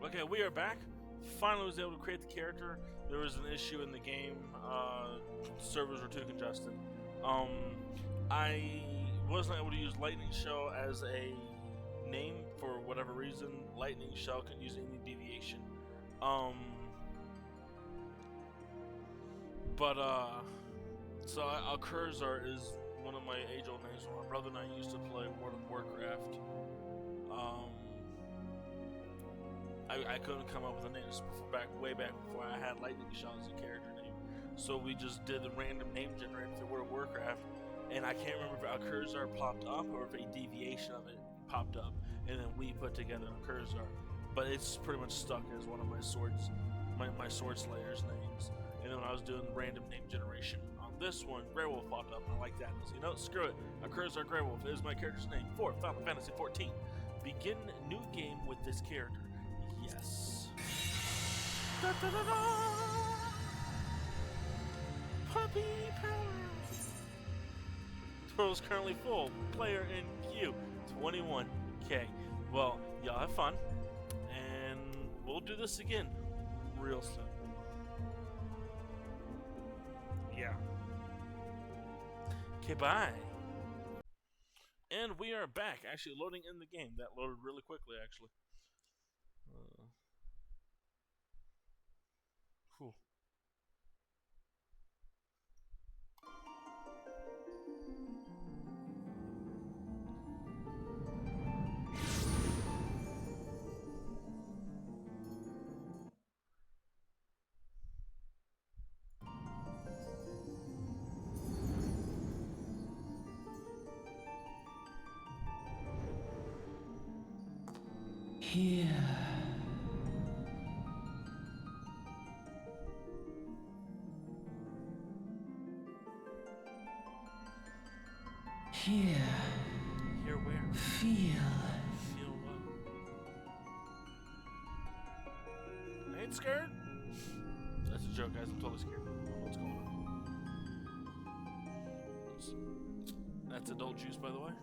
Okay, we are back. Finally was able to create the character. There was an issue in the game. Servers were too congested. I wasn't able to use Lightning Shell as a name for whatever reason. Lightning Shell can use any deviation. So Alcurzar is one of my age-old names. My brother and I used to play World of Warcraft. I couldn't come up with a name way back before I had Lightning Shell as a character name. So we just did the random name generator for World of Warcraft, and I can't remember if Alcurzar popped up or if a deviation of it popped up, and then we put together Alcurzar. But it's pretty much stuck as one of my swords, my sword slayer's names. And then when I was doing random name generation on this one, Grey Wolf popped up, and I like that. And I was like, you know, screw it. Alcurzar Grey Wolf is my character's name for Final Fantasy XIV. Begin new game with this character. Yes. Da, da, da, da. Puppy power. Twirl's currently full. Player in queue. 21k. Well, y'all have fun. And we'll do this again real soon. Yeah. Okay, bye. And we are back. Actually loading in the game. That loaded really quickly, actually. Cool. Here. Here. Here where? Feel. Feel what? I ain't scared. That's a joke, guys. I'm totally scared. I don't know what's going on. That's adult juice, by the way.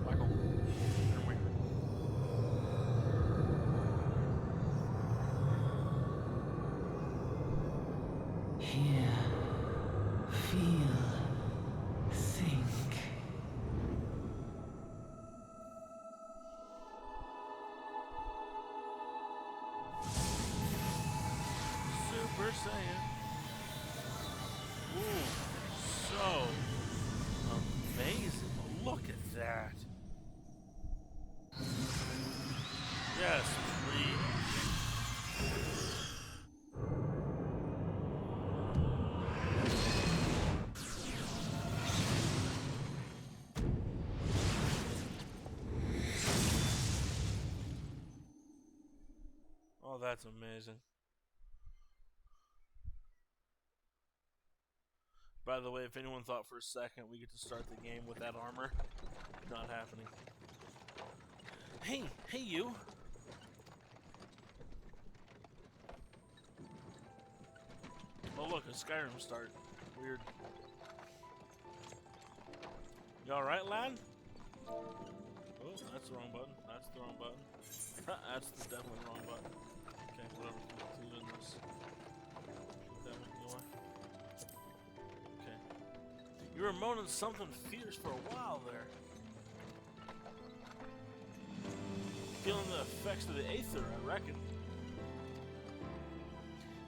Michael. Turn away. Here. Feel. Think. Super Saiyan. Ooh, so amazing. Look at that. Yes, please. Oh, that's amazing. By the way, if anyone thought for a second we get to start the game with that armor, not happening. Hey you! Oh look, a Skyrim start. Weird. You alright, lad? Oh, that's the wrong button. That's the wrong button. That's definitely the wrong button. Okay, whatever. Keep doing this. Keep that one going. Okay. You were moaning something fierce for a while there. Feeling the effects of the Aether, I reckon.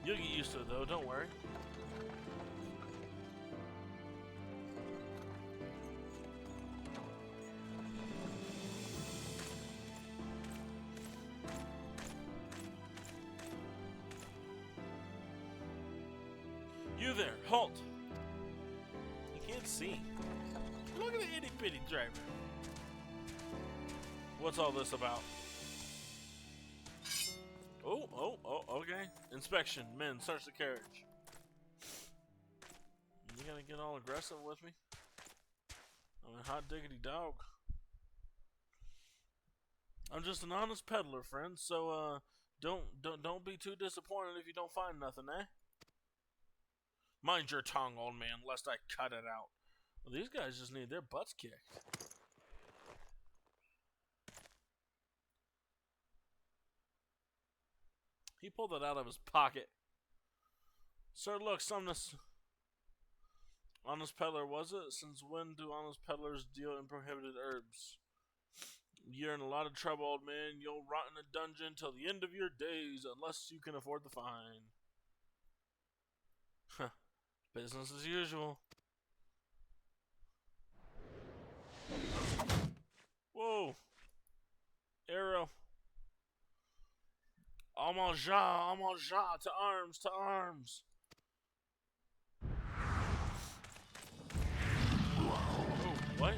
You'll get used to it though, don't worry. You there, halt! You can't see. Look at the itty bitty driver. What's all this about? Oh, okay. Inspection. Men, search the carriage. You gonna get all aggressive with me? I mean, hot diggity dog. I'm just an honest peddler, friend, so, don't be too disappointed if you don't find nothing, eh? Mind your tongue, old man, lest I cut it out. Well, these guys just need their butts kicked. He pulled it out of his pocket. Sir, look, honest peddler, was it? Since when do honest peddlers deal in prohibited herbs? You're in a lot of trouble, old man. You'll rot in a dungeon till the end of your days, unless you can afford the fine. Huh. Business as usual. Whoa. Arrow. Almanjah, to arms, to arms. Oh, what?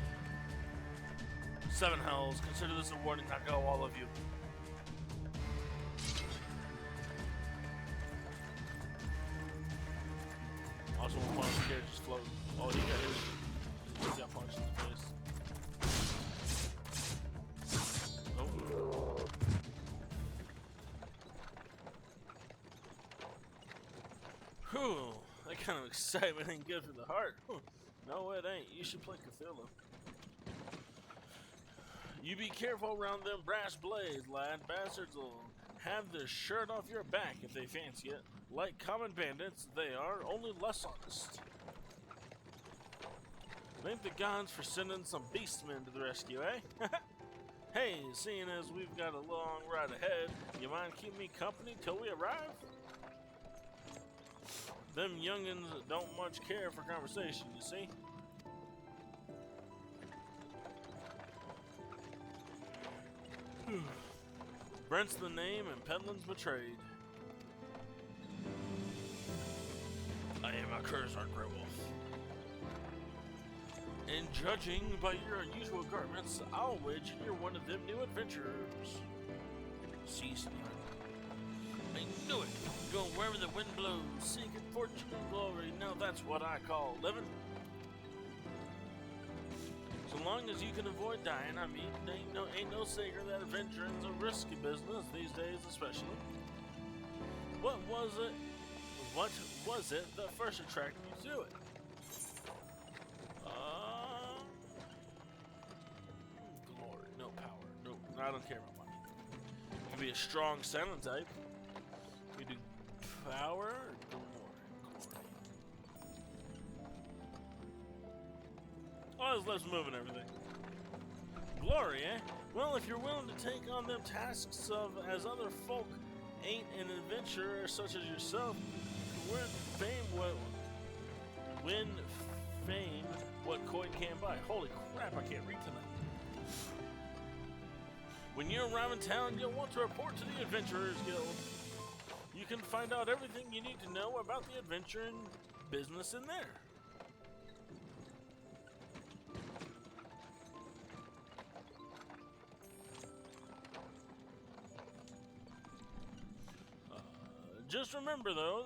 7 hells. Consider this a warning, not go, all of you. Also, one of the characters float. Oh, he got punched in the face. Oh. Whew, that kind of excitement ain't good for the heart. No, it ain't. You should play Cthulhu. You be careful around them brass blades, lad. Bastards will have their shirt off your back if they fancy it. Like common bandits, they are, only less honest. Thank the gods for sending some beastmen to the rescue, eh? Hey, seeing as we've got a long ride ahead, you mind keeping me company till we arrive? Them youngins don't much care for conversation, you see? Brent's the name and Pedlin's betrayed. I am a Curzon Grey Wolf. And judging by your unusual garments, I'll wager you're one of them new adventurers. See, senor. I knew it. Go wherever the wind blows, seeking fortune and glory. Now that's what I call living. So long as you can avoid dying, I mean, ain't no secret that adventuring's a risky business these days, especially. What was it that first attracted you to it? Glory, no power, no, I don't care about money. You can be a strong silent type. You do power or glory? Oh, let's move and everything. Glory, eh? Well, if you're willing to take on them tasks as other folk ain't an adventurer such as yourself, win fame what coin can't buy. Holy crap, I can't read tonight. When you're around town, you'll want to report to the Adventurers Guild. You can find out everything you need to know about the adventuring business in there. Just remember, though,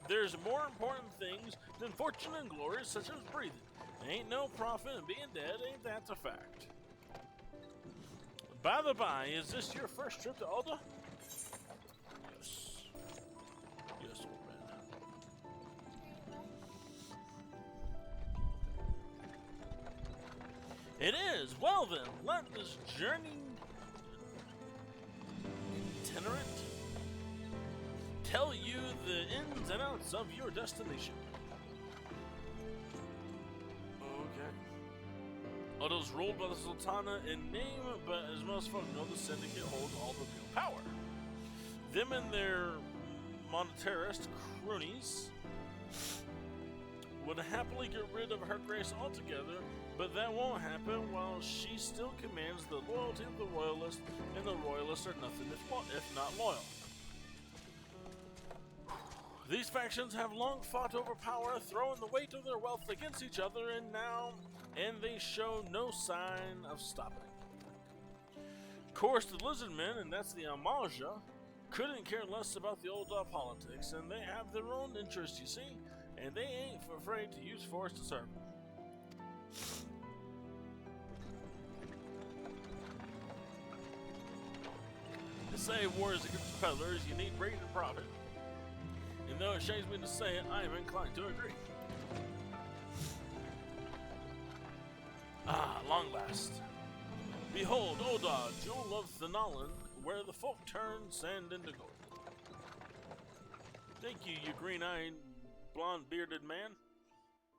there's more important things than fortune and glory, such as breathing. Ain't no profit in being dead, ain't that a fact? By the by, is this your first trip to Ul'Dah? Yes. Yes, old man. It is. Well then, let this journey itinerant tell you the ins and outs of your destination. Okay. Ul'Dah's ruled by the Sultana in name, but as most folk know, the Syndicate holds all the real power. Them and their monetarist cronies would happily get rid of her grace altogether, but that won't happen while she still commands the loyalty of the royalists, and the royalists are nothing if not loyal. These factions have long fought over power, throwing the weight of their wealth against each other, and they show no sign of stopping. Of course, the Lizardmen, and that's the Almanjah, couldn't care less about the Ul'Dah politics, and they have their own interests, you see, and they ain't afraid to use force to serve them. To say war is against peddlers, you need great and profit. And though it shames me to say it, I am inclined to agree. At long last. Behold, Ul'Dah, jewel of Thanalan, where the folk turn sand into gold. Thank you, you green-eyed, blonde-bearded man.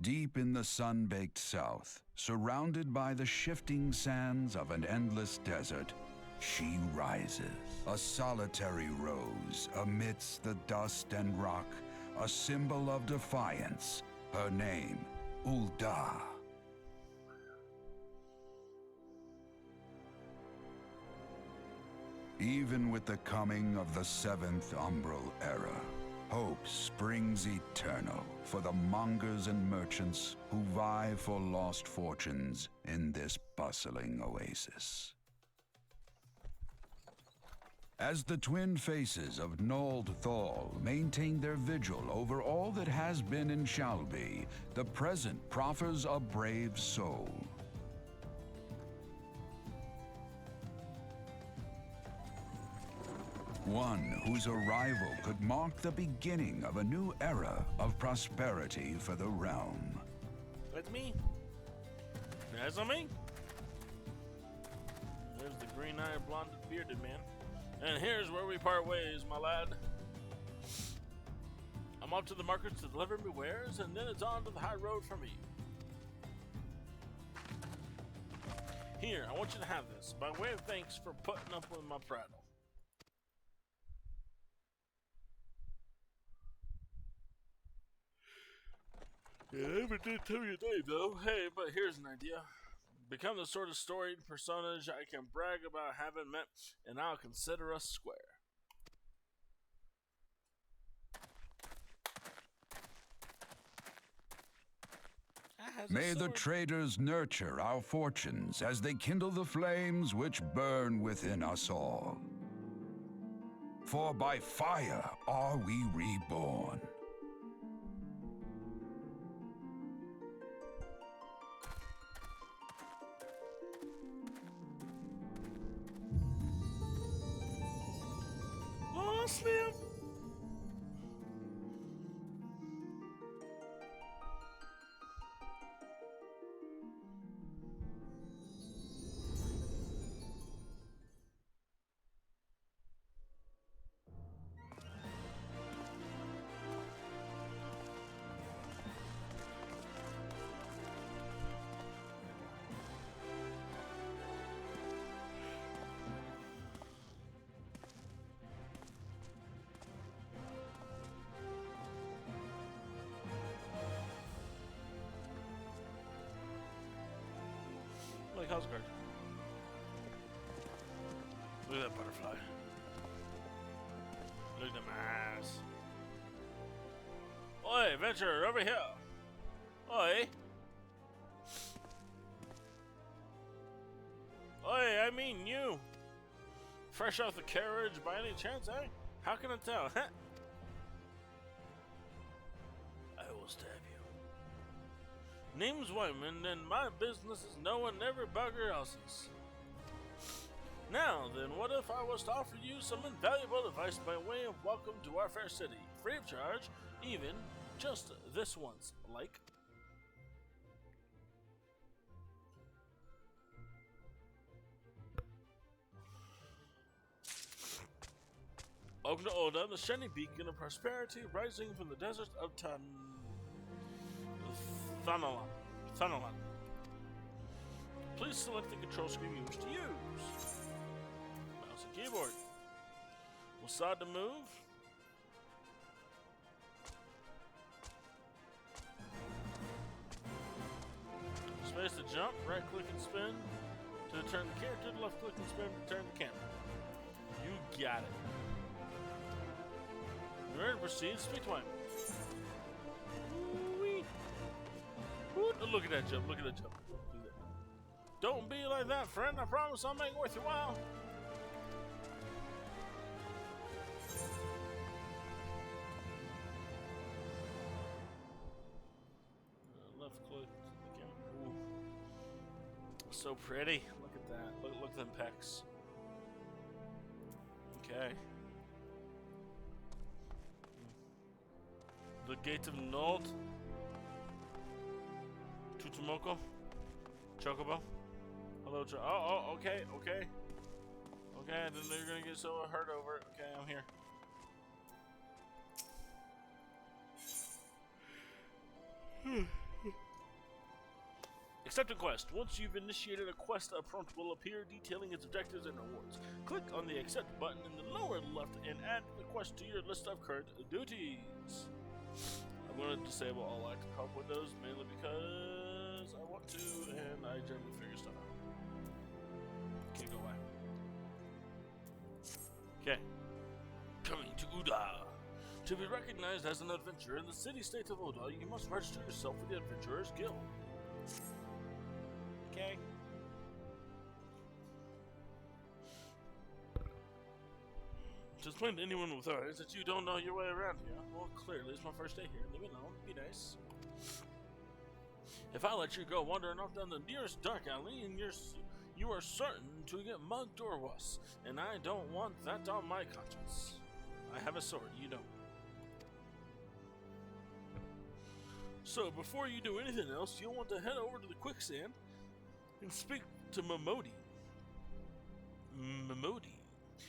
Deep in the sun-baked south, surrounded by the shifting sands of an endless desert, she rises, a solitary rose amidst the dust and rock, a symbol of defiance. Her name, Ul'Dah. Even with the coming of the seventh umbral era, hope springs eternal for the mongers and merchants who vie for lost fortunes in this bustling oasis. As the twin faces of Nold Thal maintain their vigil over all that has been and shall be, the present proffers a brave soul. One whose arrival could mark the beginning of a new era of prosperity for the realm. That's me. That's on me. There's the green-eyed, blonde-bearded man. And here's where we part ways, my lad. I'm off to the markets to deliver me wares, and then it's on to the high road for me. Here, I want you to have this, by way of thanks for putting up with my prattle. Yeah, I never did tell you your name, though. Hey, but here's an idea. Become the sort of storied personage I can brag about having met, and I'll consider us square. May the traders nurture our fortunes as they kindle the flames which burn within us all. For by fire are we reborn. Oh, Slim! Like house guard. Look at that butterfly. Look at them eyes. Oi, adventurer, over here. Oi. Oi, I mean you. Fresh off the carriage by any chance, eh? How can I tell? I will stab you. Name's Wyman, and my business is knowing every bugger else's. Now then, what if I was to offer you some invaluable advice by way of welcome to our fair city, free of charge, even just this once, like? Welcome to Ul'Dah, the shining beacon of prosperity rising from the desert of Thanalan. Please select the control screen you wish to use. Mouse and keyboard. We'll start to move. Space to jump, right click and spin to turn the character, left click and spin to turn the camera. You got it. You're ready to proceed, speak to him. Look at that jump, look at that jump. Don't be like that, friend. I promise I'll make it worth your while. Left click to the camera. Ooh. So pretty. Look at that. Look at them pecs. Okay. The Gate of Nold. Tutumoko. Chocobo. Okay. Okay, I didn't know you were gonna get so hurt over it. Okay, I'm here. Accept a quest. Once you've initiated a quest, a prompt will appear detailing its objectives and rewards. Click on the accept button in the lower left and add the quest to your list of current duties. I'm going to disable all active help windows, mainly because I want to, and I generally figure stuff out. Okay, go away. Okay. Coming to Ul'Dah. To be recognized as an adventurer in the city-state of Ul'Dah, you must register yourself with the Adventurers Guild. Okay. To explain to anyone with eyes that you don't know your way around here. Well, clearly it's my first day here. Leave me alone. Be nice. If I let you go wandering off down the nearest dark alley, and you are certain to get mugged or worse, and I don't want that on my conscience. I have a sword. You don't. So before you do anything else, you'll want to head over to the quicksand and speak to Momodi.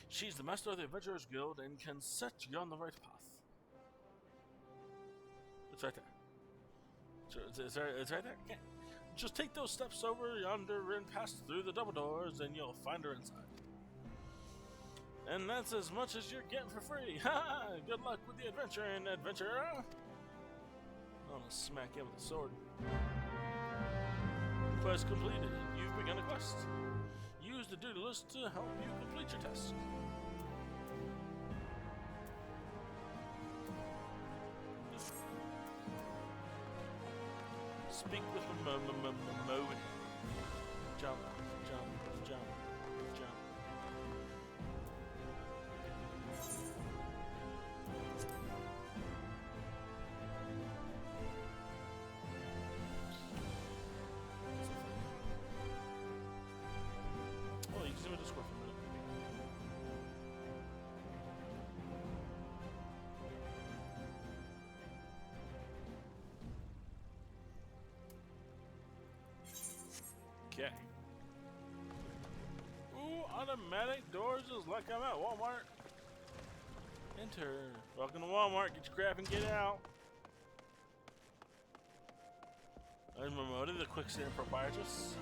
She's the master of the Adventurers Guild and can set you on the right path. It's right there. It's right there. Okay. Just take those steps over yonder and pass through the double doors, and you'll find her inside. And that's as much as you're getting for free. Ha! Good luck with the adventure and adventurer. I'm gonna smack you with a sword. Quest completed. You've begun a quest. Use the duty list to help you complete your test. Speak with Momodi. Jump. Oh, you can see my Discord for a minute. Okay. Ooh, automatic doors is like I'm at Walmart. Enter. Welcome to Walmart. Get your crap and get out. There's Momodi, the quicksand proprietress.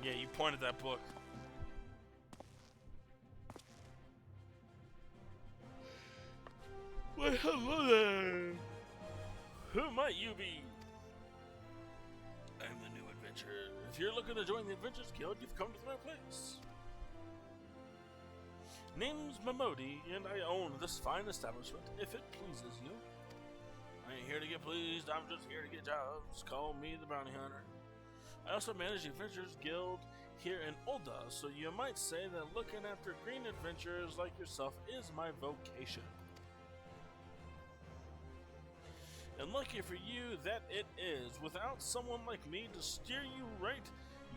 Yeah, you pointed that book. Well, hello there. Who might you be? I'm the new adventurer. If you're looking to join the Adventurers Guild, you've come to the right place. Name's Momodi, and I own this fine establishment, if it pleases you. I ain't here to get pleased, I'm just here to get jobs. Call me the bounty hunter. I also manage the Adventurers Guild here in Ul'Dah, so you might say that looking after green adventurers like yourself is my vocation. And lucky for you that it is. Without someone like me to steer you right,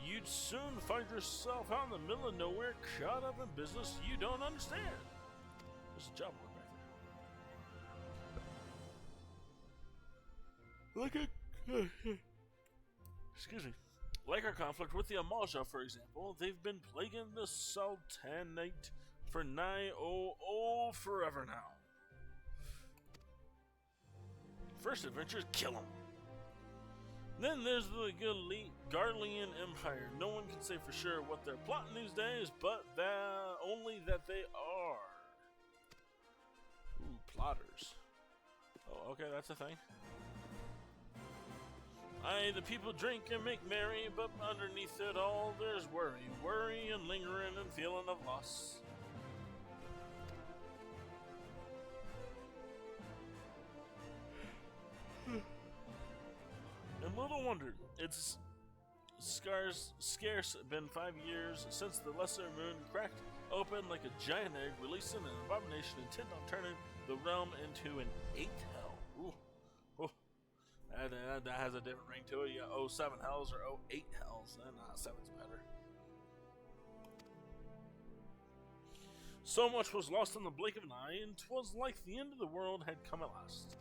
you'd soon find yourself out in the middle of nowhere, caught up in business you don't understand. There's a job board back there. Excuse me. Like our conflict with the Amalja, for example, they've been plaguing the Sultanate for forever now. First adventure is kill them. Then there's the Garlean Empire. No one can say for sure what they're plotting these days, but only that they are. Ooh, plotters. Oh, okay, that's a thing. Aye, the people drink and make merry, but underneath it all there's worry and lingering and feeling of loss. And little wonder, it's scarce been 5 years since the lesser moon cracked open like a giant egg, releasing an abomination intent on turning the realm into an 8th hell. Ooh. Oh. That has a different ring to it. You got 07 hells or 08 hells. And 7's better. So much was lost in the blink of an eye, and 'twas like the end of the world had come at last.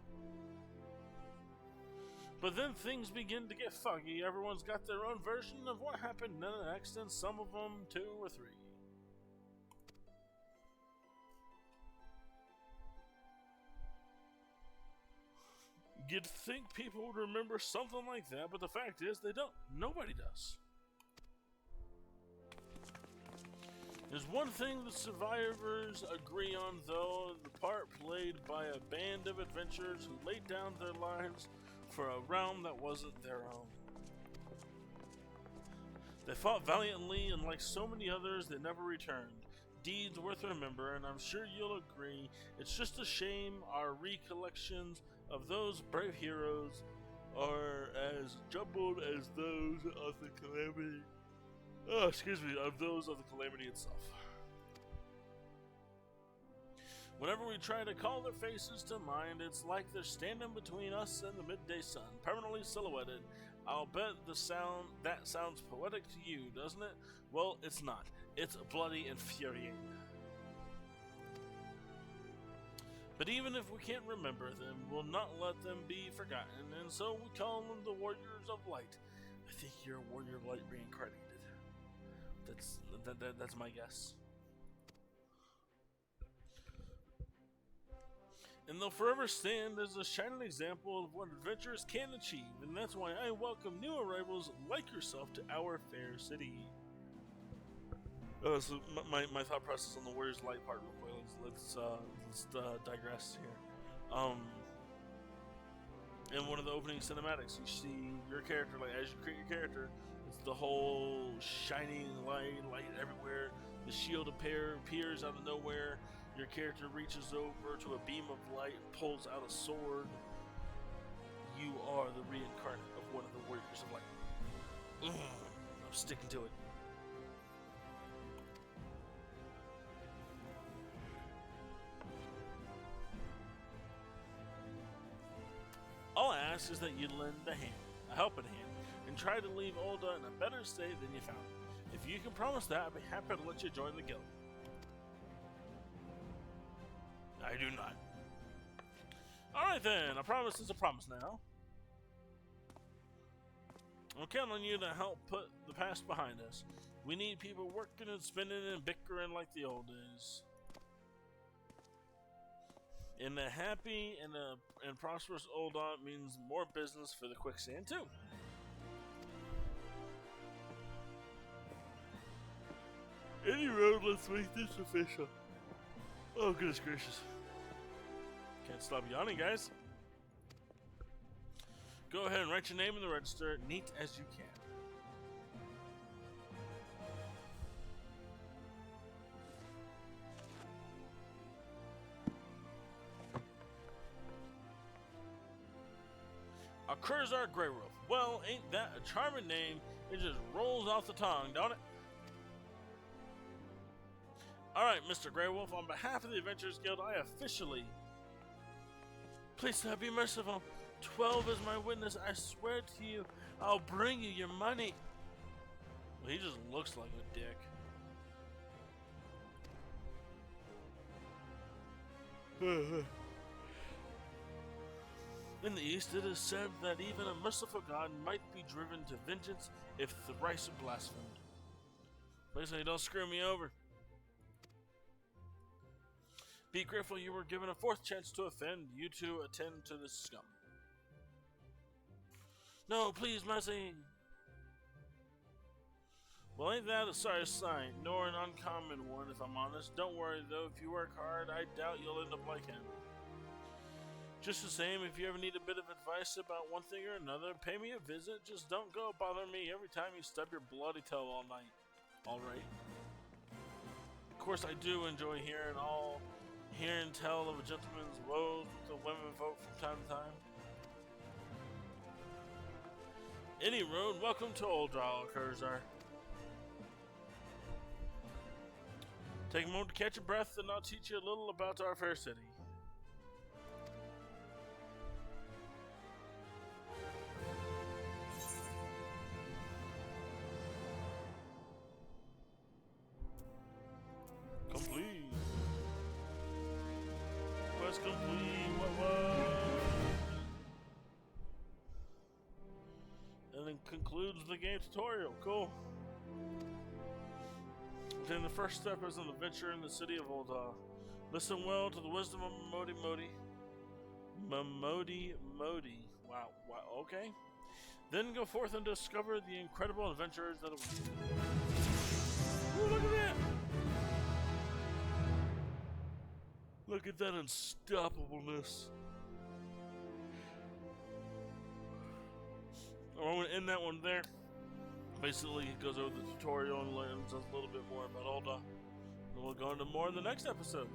But then things begin to get foggy. Everyone's got their own version of what happened next, and some of them 2 or 3. You'd think people would remember something like that, but the fact is they don't. Nobody does. There's one thing the survivors agree on, though, the part played by a band of adventurers who laid down their lives for a realm that wasn't their own. They fought valiantly, and like so many others, they never returned. Deeds worth remembering, I'm sure you'll agree. It's just a shame our recollections of those brave heroes are as jumbled as those of the calamity. Of those of the calamity itself. Whenever we try to call their faces to mind, it's like they're standing between us and the midday sun, permanently silhouetted. I'll bet that sounds poetic to you, doesn't it? Well, it's not. It's bloody and infuriating. But even if we can't remember them, we'll not let them be forgotten, and so we call them the Warriors of Light. I think you're a Warrior of Light reincarnated. That's my guess. And they'll forever stand as a shining example of what adventurers can achieve, and that's why I welcome new arrivals like yourself to our fair city. So my thought process on the Warriors Light part real quick. Let's digress here. In one of the opening cinematics, you see your character, like as you create your character, it's the whole shining light everywhere. The shield appears out of nowhere. Your character reaches over to a beam of light, pulls out a sword. You are the reincarnate of one of the Warriors of Light. I'm sticking to it. All I ask is that you lend a hand, a helping hand, and try to leave Ul'Dah in a better state than you found it. If you can promise that, I'd be happy to let you join the guild. I do not. Alright then, a promise is a promise now. I'll count on you to help put the past behind us. We need people working and spinning and bickering like the old days. And a happy and prosperous Ul'Dah means more business for the quicksand too. Any road, let's make this official. Oh, goodness gracious. Can't stop yawning, guys. Go ahead and write your name in the register, neat as you can. A Curzar Grey Wolf. Well, ain't that a charming name? It just rolls off the tongue, don't it? Alright, Mr. Grey Wolf, on behalf of the Adventurers Guild, I officially... Please, sir, be merciful. 12 is my witness. I swear to you, I'll bring you your money. Well, he just looks like a dick. In the East, it is said that even a merciful god might be driven to vengeance if thrice blasphemed. Please, say, don't screw me over. Be grateful you were given a 4th chance to offend. You two attend to this scum. No, please, mercy. Well, ain't that a sorry sign, nor an uncommon one, if I'm honest. Don't worry, though, if you work hard, I doubt you'll end up like him. Just the same, if you ever need a bit of advice about one thing or another, pay me a visit. Just don't go bother me every time you stub your bloody toe all night. Alright. Of course, I do enjoy hearing tell of a gentleman's woes with the women folk from time to time. Any road, welcome to Ul'Dah, Curzar. Take a moment to catch your breath, and I'll teach you a little about our fair city. Complete. is complete. What? And then concludes the game tutorial. Cool. Then the first step is an adventure in the city of Ul'Dah. Listen well to the wisdom of Modi. Wow. Okay. Then go forth and discover the incredible adventures that await. Ooh, look at that! Look at that unstoppableness. I'm going to end that one there. Basically, it goes over the tutorial and learns a little bit more about Ul'Dah. And we'll go into more in the next episode.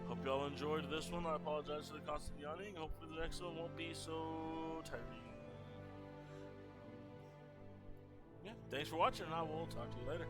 Hope y'all enjoyed this one. I apologize for the constant yawning. Hopefully the next one won't be so tiring. Yeah, thanks for watching, and I will talk to you later.